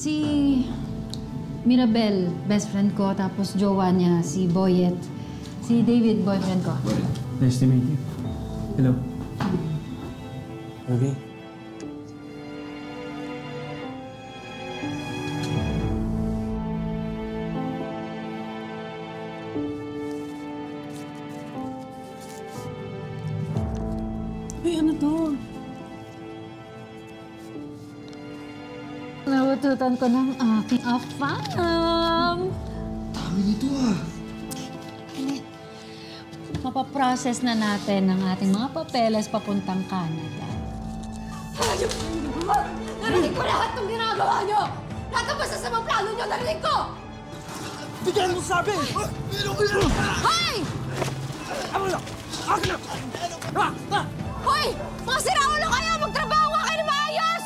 Si Mirabel, best friend ko, tapos jowa niya, si Boyet. Si David, boyfriend ko. Nice to meet you. Hello. Okay. Uy, ano to? Nabututan ko ng aking afam. Dami nito ah. Mapaprocess na natin ang ating mga papeles papuntang Canada. Ayun! Narinig ko lahat ng ginagawa niyo! Lahat ng masasamang plano niyo, narinig ko! Bigyan mo sabi! Hoy! Ano na? Akin na! Hoy! Mga siraulo kayo! Magtrabaho nga kayo na maayos!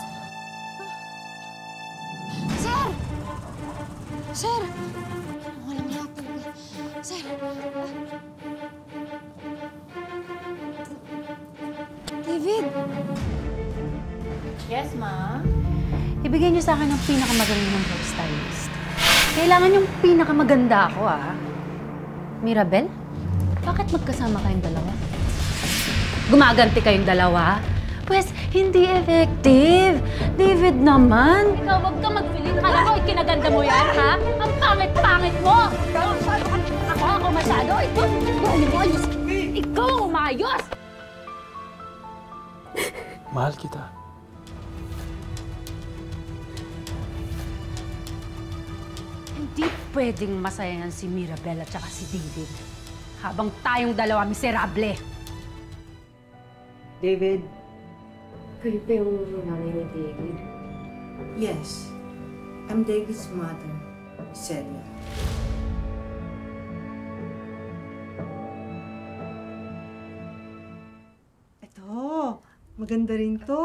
Sir! Sir! Walang hapon. Sir! David! Yes, ma? Ibigay niyo sa akin ang pinakamagaling ng hairstylist. Kailangan yung pinakamaganda ako, ah. Mirabel? Bakit magkasama kayong dalawa? Gumaganti kayong dalawa? Pwes, hindi effective. David naman. Ikaw, wag ka mag-feeling. Kala ko, kinaganda mo yan, ha? Ang pangit-pangit mo! Ako masyado. Ikaw umayos. Ikaw umayos! Mahal kita. Hindi pwedeng masayahan si Mirabel at saka si David. Habang tayong dalawa miserable. David? Kayo pa yung nanay ni David? Yes. I'm David's mother, Celia. Ito, maganda rin to.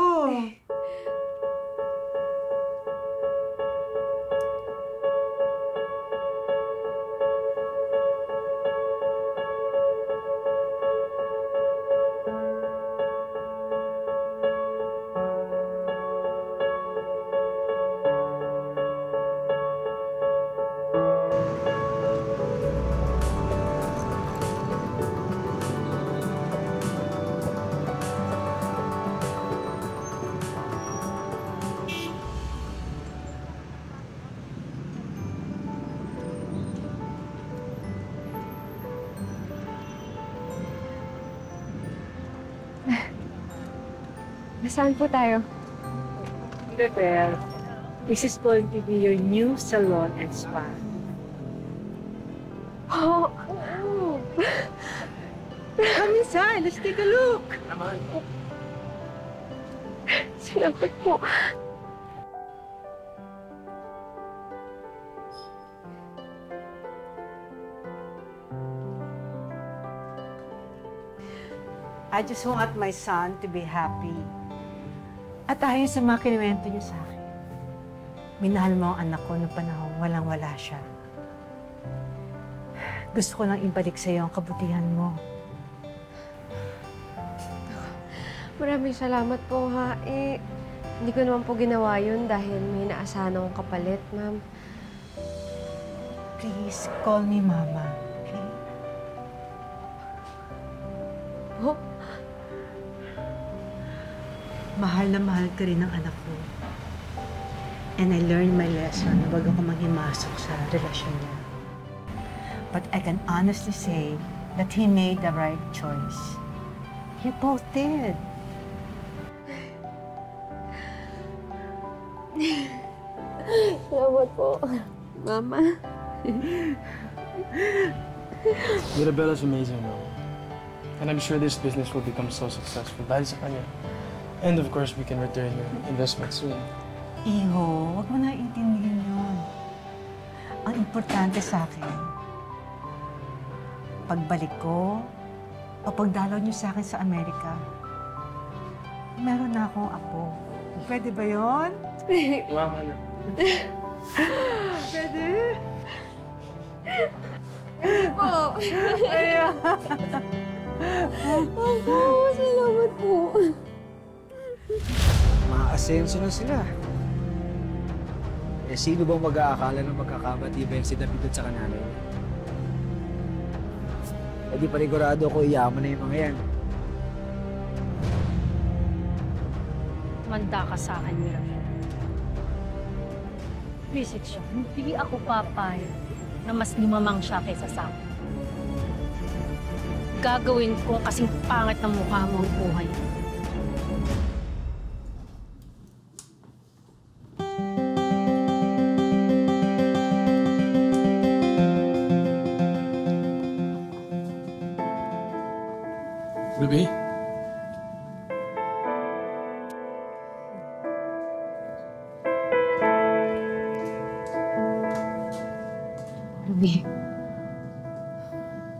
Nasaan po tayo? Bebel, this is going to be your new salon and spa. Oh! Come inside, let's take a look. Salamat po. I just want my son to be happy. At ayon sa mga kinuwento niyo sa akin, minahal mo ang anak ko noong panahon walang-wala siya. Gusto ko lang ibalik sa iyo ang kabutihan mo. Maraming salamat po, ha. Hindi ko naman po ginawa yun dahil may naasahan akong kapalit, ma'am. Please, call me Mama. Okay? Oh? Mahal na mahal ka rin ng anak ko. And I learned my lesson na wag ako manghimasok sa relasyon niya. But I can honestly say that he made the right choice. You both did. Salamat po, Mama. Mirabella's amazing, no? And I'm sure this business will become so successful dahil sa kanya. And of course, we can return your investment soon. Iho, wag mo na itindigin yun. Ang importante sa akin, pagbalik ko o pagdalaw niyo sa akin sa Amerika, meron na akong apo. Pwede ba yun? Mama na. Pwede? Po. Ayan. Opo, salamat po. Mga asenso na sila. Eh, sino bang mag-aakala na magkakamati ba yung si David at sa kananay? Eh, di panigurado ko iyaman na yung mga yan. Manda ka sa akin, Mirabel. Visit siya. Hindi ako papayag na mas lumamang siya kaysa sa akin. Gagawin ko kasing pangit ng mukha mo ang buhay. Ruby? Ruby,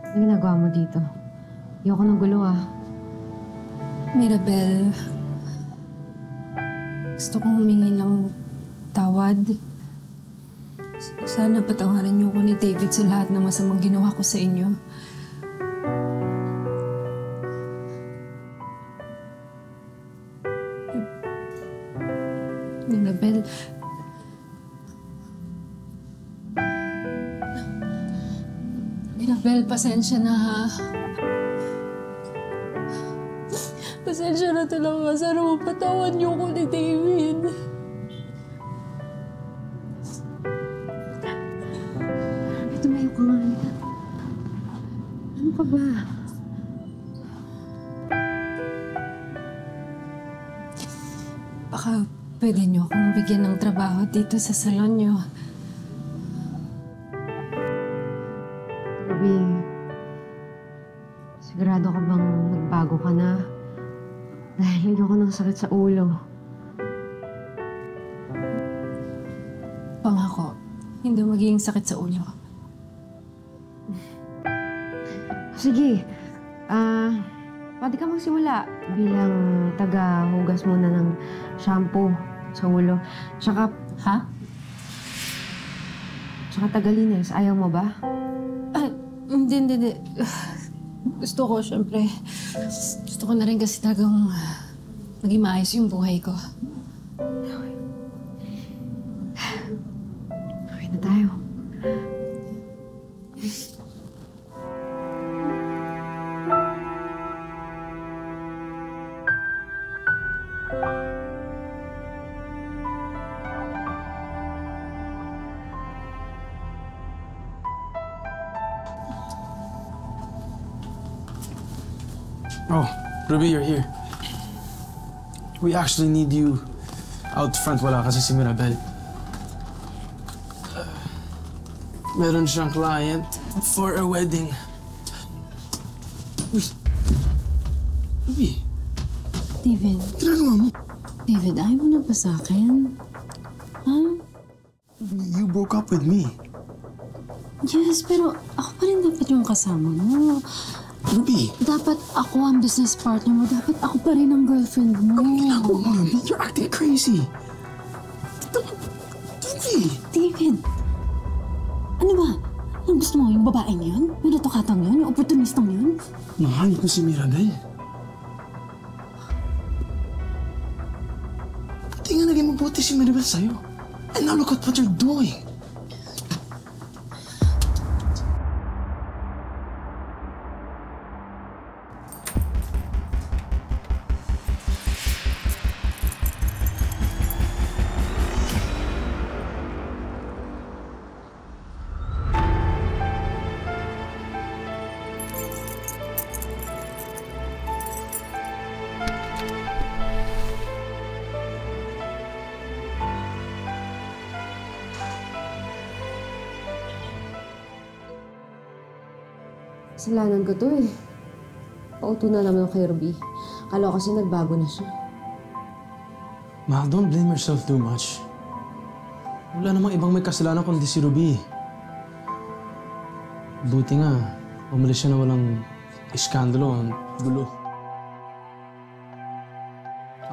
ano ginagawa mo dito? Ayoko ng gulo ah. Mirabel, gusto kong humingi ng tawad. Sana patawarin niyo ko ni David sa lahat ng masamang ginawa ko sa inyo. Mirabel, Mirabel, pasensya na ha. Pasensya na talaga. Sana mapatawad niyo ko ni David. Tumayo ka nga. Ano ka ba? Baka pwede niyo akong bigyan ng trabaho dito sa salon niyo. Ruby, sigurado ka bang nagbago ka na? Dahil ayoko ng sakit sa ulo. Pangako, hindi magiging sakit sa ulo. Sige, pwede ka magsimula bilang taga-hugas muna ng shampoo sa ulo. Tsaka, Tsaka taga-linis. Ayaw mo ba? Hindi. Gusto ko, syempre. Gusto ko na rin kasi talagang maging maayos yung buhay ko. Okay na tayo. Oh, Ruby, you're here. We actually need you out front. Wala kasi si Mirabel. Meron siyang client for a wedding. Uy! Ruby! David. Ginagawa mo? David, ayaw mo na ba sa akin? Ha? You broke up with me. Yes, pero ako pa rin dapat yung kasama mo. Ruby! Dapat ako ang business partner mo. Dapat ako pa rin ang girlfriend mo. Ginagawa mo, Ruby? You're acting crazy. Ruby! David! Ano ba? Ang gusto mo, yung babaeng yun? Yung natokatang yun? Yung opportunistang yun? Mahal ko si Mirabel. Hindi nga naging mabuti si Mirabel sa'yo. And now look at what you're doing. Kasalanan ko to eh. Pauto na naman ako kay Ruby. Akala ko kasi nagbago na siya. Mahal, don't blame yourself too much. Wala namang ibang may kasalanan kundi si Ruby. Buti nga, umalis siya na walang iskandalo, gulo.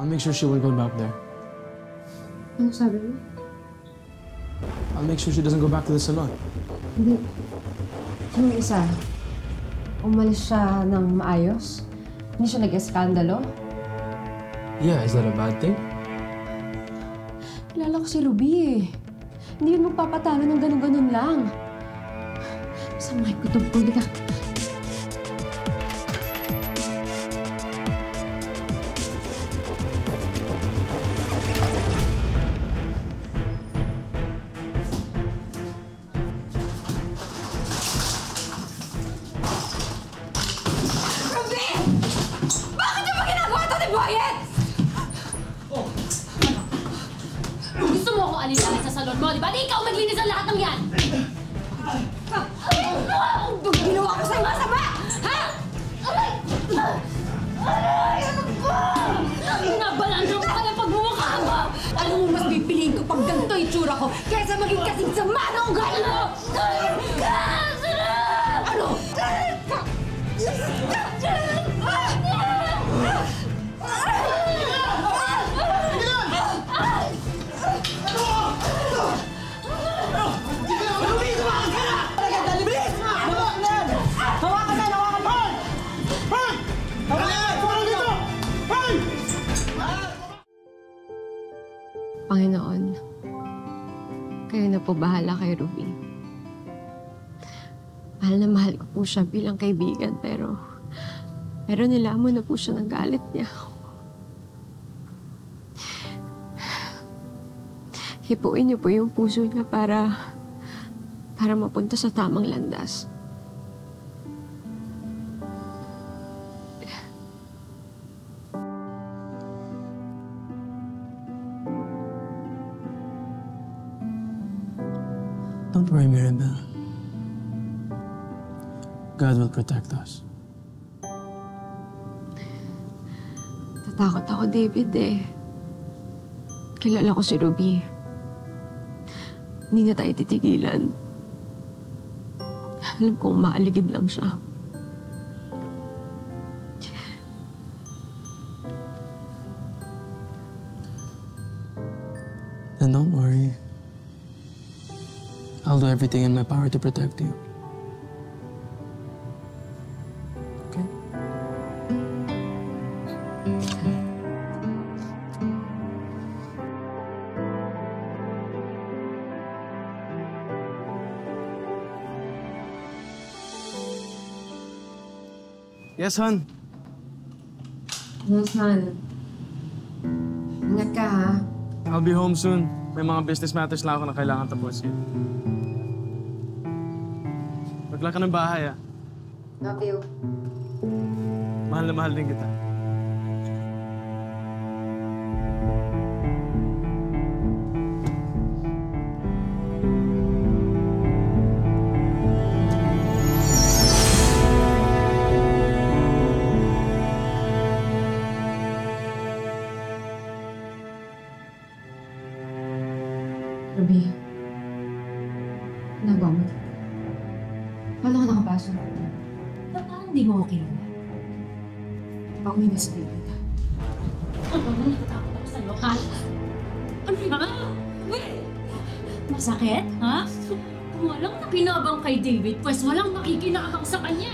I'll make sure she won't go back there. Ano sabi mo? I'll make sure she doesn't go back to the salon. Hindi. Yung isa, umalis siya ng maayos? Hindi siya nag-eskandalo? Yeah, is that a bad thing? Kilala ko si Ruby eh. Hindi yun magpapatalo ng ganun-ganun lang. Masama yung kutob ko. Halika. Bakit niyo ba ginagawa ito ni Boyet? Gusto mo akong alilangan sa salon mo, di ba? Di ikaw maglinis ang lahat ng yan! Ginawa ko sa'yo masama! Ha? Aray! Aray! Ano ba? Nabalansan ka na pagmumukha mo! Alam mo, mas pipiliin ko pag ganito itsura ko kaysa maging kasing sama ng ugali mo! Ano? Panginoon, kayo na po bahala kay Ruby. Mahal na mahal ko po siya bilang kaibigan, pero nilamon na po siya ng galit niya. Hipuin niyo po yung puso niya para mapunta sa tamang landas. Don't worry, Mirabel. God will protect us. Tatakot ako, David, eh. Kilala ko si Ruby. Hindi na tayo titigilan. Alam kong maaligid lang siya. Then don't worry. I'll do everything in my power to protect you. Okay? Yes, hon. Yes, man. Ingat ka, ha? I'll be home soon. May mga business matters lang ako na kailangan tapusin. Magla ka ng bahay, ah. Love you. Mahal na mahal din kita. Ruby, nagawa mo dito? Paano ka nakapasok? Parang hindi mo ako kilala. Pauwi na sa David. Ano ba natatakot ako sa'yo, ha? Ano ba? Masakit, ha? Kung walang nakinabang kay David, pues walang makikinabang sa kanya.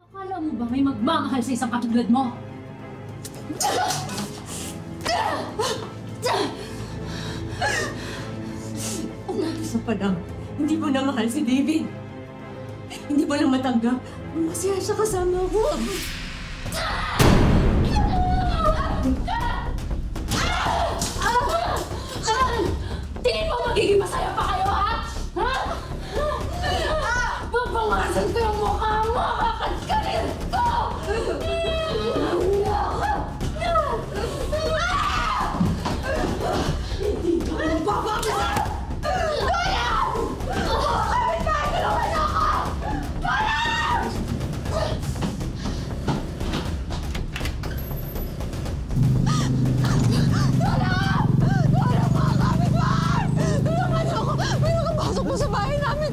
Akala mo ba may magmamahal sa isang katulad mo? Umalis pa lang. Hindi mo na mahal si David. Hindi mo lang matanggap. Masaya siya kasama ko. Tingin mo magiging masaya pa kayo, ha? Ha? Babawasan ko yung mukha mo! Kakatkarin ko! Hindi ka magpapakasal! Kuya! Kami tayo! Tulungan ako! Kuya! Pasok mo sa bahay namin!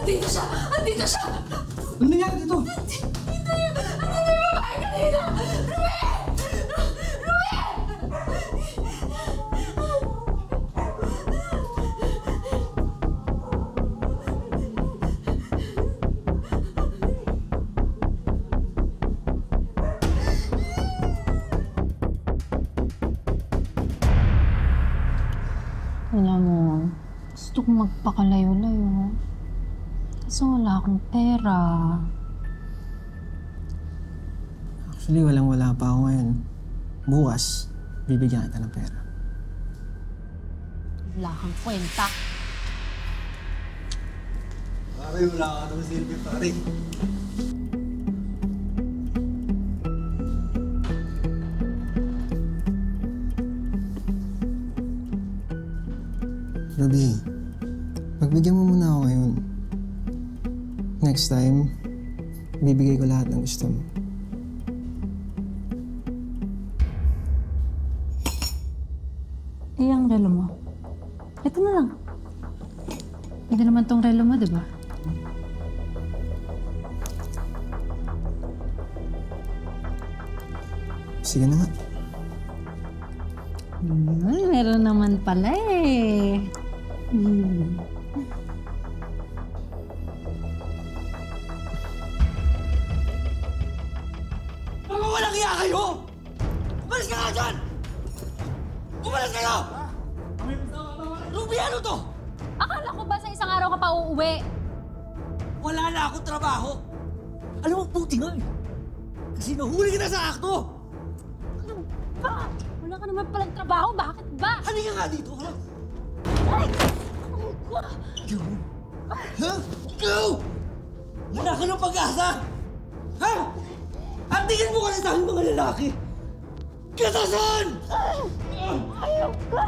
Andito siya! Andito siya! Ano nangyari dito? Andito yung babae kanina! Ruben! Ruben! gusto kong magpakalayo-layo. Kaso wala akong pera. Actually, walang-wala pa ako ngayon. Bukas, bibigyan kita ng pera. Wala kang kwenta. Pare, wala ka ng silbi, pare. Ruby, pagbigyan mo muna ako ngayon. Next time, bibigay ko lahat ng gusto mo. Eh, ang relo mo. Ito na lang. Pwede naman tong relo mo, di ba? Sige na nga. Meron naman pala eh. Mga walang iya kayo! Umalis ka nga dyan! Umalis kayo! Ruby, ano to? Akala ko ba sa isang araw ka pa uuwi? Wala na akong trabaho. Alam mo, puti nga eh. Kasi nahuli ka na sa akto. Ba? Wala ka naman palang trabaho. Bakit ba? Halika nga dito, ha? Ay! Go! Ha? Go! Wala ka ng pag-asa! Ha? At tingin mo kasi sa akin mga lalaki! Katasan! Ayaw ka!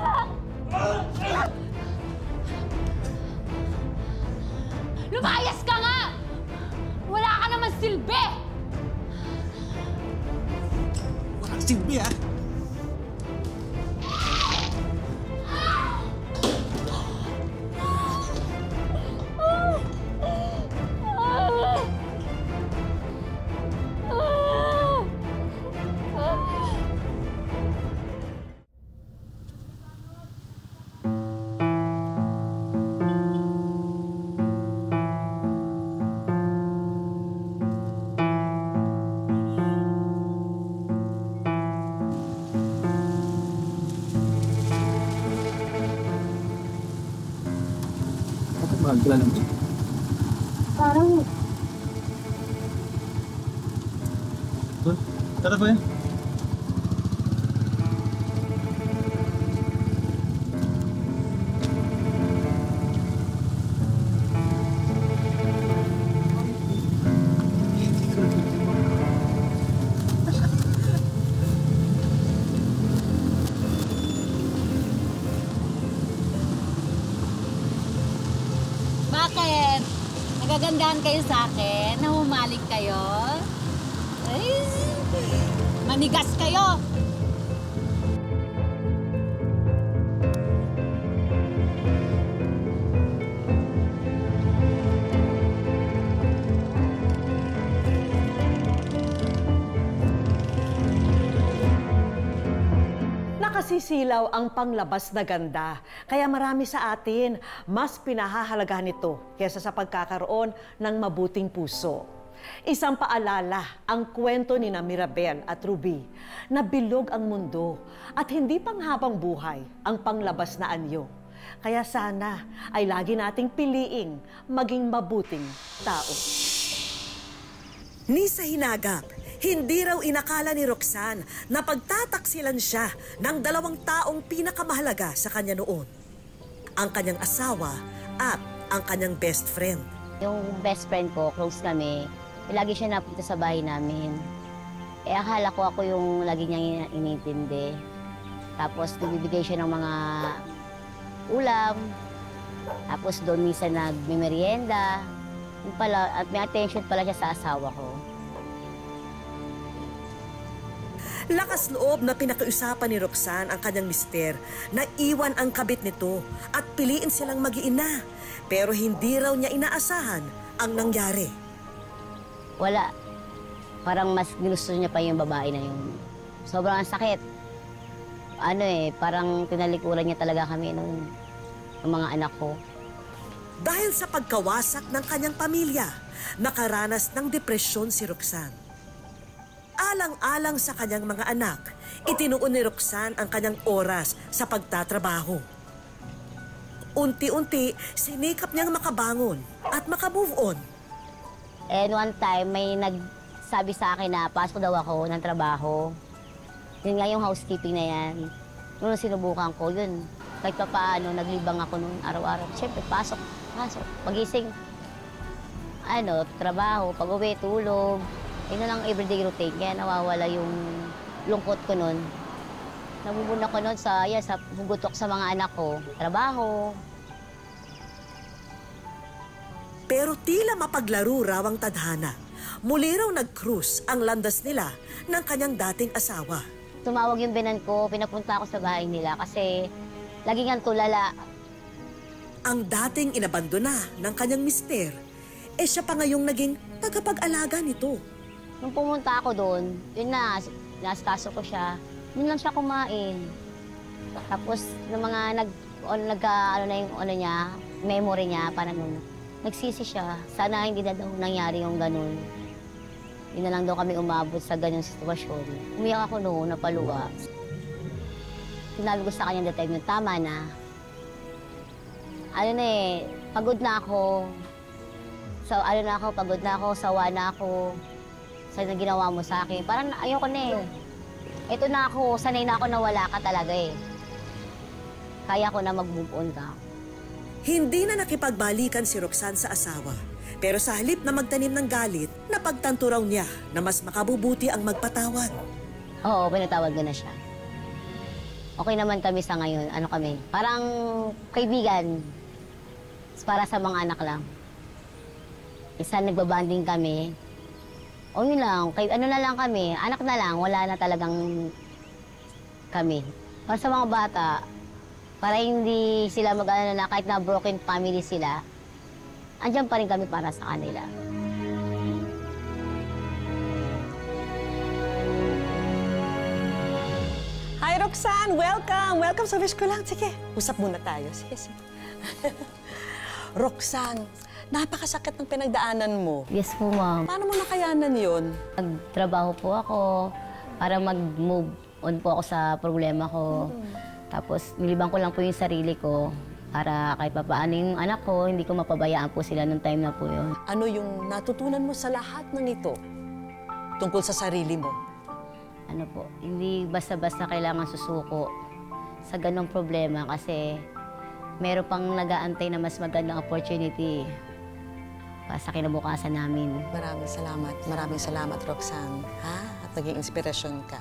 Lumayas ka nga! Wala ka naman silbi! Walang silbi, ha? Mahal ka lang. Parang... Tara ba yan? Bakit? Nagagandahan kayo sa akin? Nahumaling kayo? Ay, manigas kayo! Nakasisilaw ang panglabas na ganda. Kaya marami sa atin mas pinahahalagahan ito kaysa sa pagkakaroon ng mabuting puso. Isang paalala ang kwento ni Mirabel at Ruby na bilog ang mundo at hindi panghabang buhay ang panglabas na anyo. Kaya sana ay lagi nating piliing maging mabuting tao. Ni sa hinagap, hindi raw inakala ni Roxanne na pagtataksilan siya ng dalawang taong pinakamahalaga sa kanya noon. Ang kanyang asawa at ang kanyang best friend. Yung best friend ko, close kami, lagi siya napunta sa bahay namin. Akala ko ako yung lagi niyang inintindi. Tapos nagbibigay siya ng mga ulam. Tapos doon minsan nagmimerienda. At may attention pala siya sa asawa ko. Lakas loob na pinakiusapan ni Roxanne ang kanyang mister na iwan ang kabit nito at piliin silang mag-iina. Pero hindi raw niya inaasahan ang nangyari. Wala. Parang mas ginusto niya pa yung babae na yun. Sobrang sakit. Parang tinalikuran niya talaga kami ng mga anak ko. Dahil sa pagkawasak ng kanyang pamilya, nakaranas ng depresyon si Roxanne. Alang-alang sa kanyang mga anak, itinuon ni Roxanne ang kanyang oras sa pagtatrabaho. Unti-unti, sinikap niyang makabangon at makamove on. And one time, may nagsabi sa akin na pasok daw ako ng trabaho. Yun nga yung housekeeping na yan. Nung sinubukan ko, yun. Kahit pa paano, naglibang ako noon araw-araw. Siyempre, pasok. Pagising, trabaho, pag-uwi, tulog. Yun na lang everyday routine. Kaya nawawala yung lungkot ko noon. Nabubuna ko noon sa hugutok sa mga anak ko. Trabaho. Pero tila mapaglaro raw ang tadhana. Muli raw nag-cruise ang landas nila ng kanyang dating asawa. Tumawag yung binan ko, pinapunta ako sa bahay nila kasi lagi nga tulala. Ang dating inabandona ng kanyang mister, siya pa ngayong naging tagapag-alaga nito. Nung pumunta ako doon, yun na, naskaso ko siya. Yun lang siya kumain. Tapos, nung mga memory niya, parang nagsisi siya. Sana hindi na daw nangyari yung ganun. Yun na lang daw kami umabot sa ganyang sitwasyon. Umiyak ako noon, napaluwa. Sinabi ko sa kanya that time, tama na. Pagod na ako. Pagod na ako, sawa na ako. Sa ginawa mo sa akin. Parang ayoko na eh. Ito na ako, sanay na ako na wala ka talaga eh. Kaya ko na mag-move on ka. Hindi na nakipagbalikan si Roxanne sa asawa. Pero sa halip na magtanim ng galit, napagtanto raw niya na mas makabubuti ang magpatawad. Oo, pinatawad ko na siya. Okay naman kami sa ngayon. Parang kaibigan. Para sa mga anak lang. Isa nagbabanding kami. O yun lang, na lang kami, anak na lang, wala na talagang kami. Para sa mga bata, para hindi sila mag-ano na kahit na broken family sila, andyan pa rin kami para sa kanila. Hi, Roxanne! Welcome! Welcome sa Wish Ko Lang. Sige, usap muna tayo. Sige. Roxanne, napakasakit ng pinagdaanan mo. Yes po, ma'am. Paano mo nakayanan yun? Nagtrabaho po ako para mag-move on po ako sa problema ko. Tapos, nilibang ko lang po yung sarili ko para kahit papaano yung anak ko, hindi ko mapabayaan po sila nung time na po yun. Ano yung natutunan mo sa lahat ng ito tungkol sa sarili mo? Hindi basta-basta kailangan susuko sa ganong problema kasi meron pang nag-aantay na mas magandang opportunity para sa kinabukasan namin. Maraming salamat, Roxanne. At naging inspirasyon ka.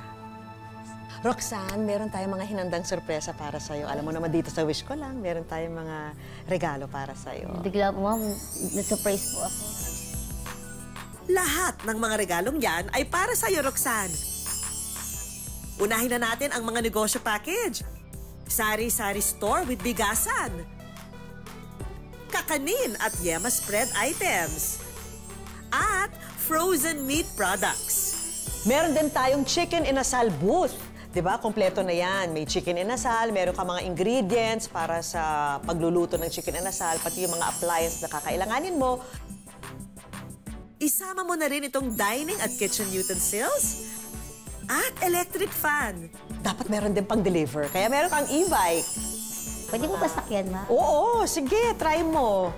Roxanne, meron tayong mga hinandang sorpresa para sa'yo. Alam mo naman dito sa Wish Ko Lang, meron tayong mga regalo para sa'yo. Bigla po, ma'am, na-surprise po ako. Lahat ng mga regalong yan ay para sa'yo, Roxanne. Unahin na natin ang mga negosyo package. Sari-sari store with bigasan. Kakanin at Yema spread items. At frozen meat products. Meron din tayong chicken inasal booth. Diba? Kompleto na yan. May chicken inasal, meron ka mga ingredients para sa pagluluto ng chicken inasal, pati yung mga appliance na kakailanganin mo. Isama mo na rin itong dining at kitchen utensils at electric fan. Dapat meron din pang-deliver, kaya meron kang e-bike. Pwede mo ba sakyan, ma? Oo, sige, try mo.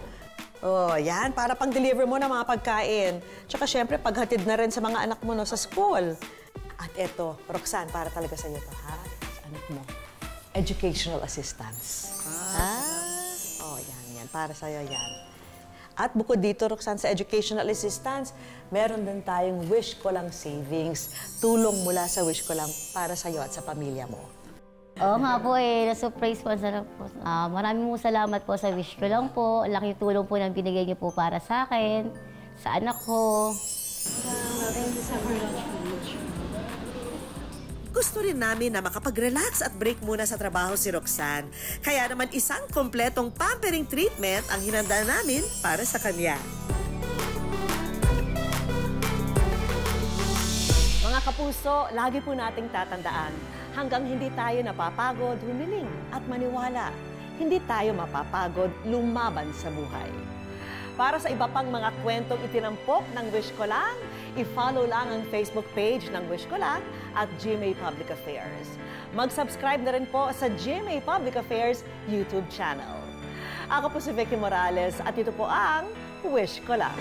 Yan, para pang-deliver mo ng mga pagkain. Tsaka syempre, paghatid na rin sa mga anak mo sa school. At eto, Roxanne, para talaga sa'yo to, ha? Anak mo, educational assistance. Yan, para sa'yo yan. At bukod dito, Roxanne, sa educational assistance, meron din tayong Wish Ko Lang savings. Tulong mula sa Wish Ko Lang para sa'yo at sa pamilya mo. Oo nga po na-surprise po. Maraming salamat po sa Wish Ko Lang po. Laking tulong po nang binigay niyo po para sa akin, sa anak ko. Gusto rin namin na makapag-relax at break muna sa trabaho si Roxanne. Kaya naman isang kompletong pampering treatment ang hinanda namin para sa kanya. Mga kapuso, lagi po nating tatandaan, hanggang hindi tayo napapagod, humiling at maniwala, hindi tayo mapapagod lumaban sa buhay. Para sa iba pang mga kwentong itinampok ng Wish Ko Lang, i-follow lang ang Facebook page ng Wish Ko Lang at GMA Public Affairs. Mag-subscribe na rin po sa GMA Public Affairs YouTube channel. Ako po si Vicky Morales at ito po ang Wish Ko Lang.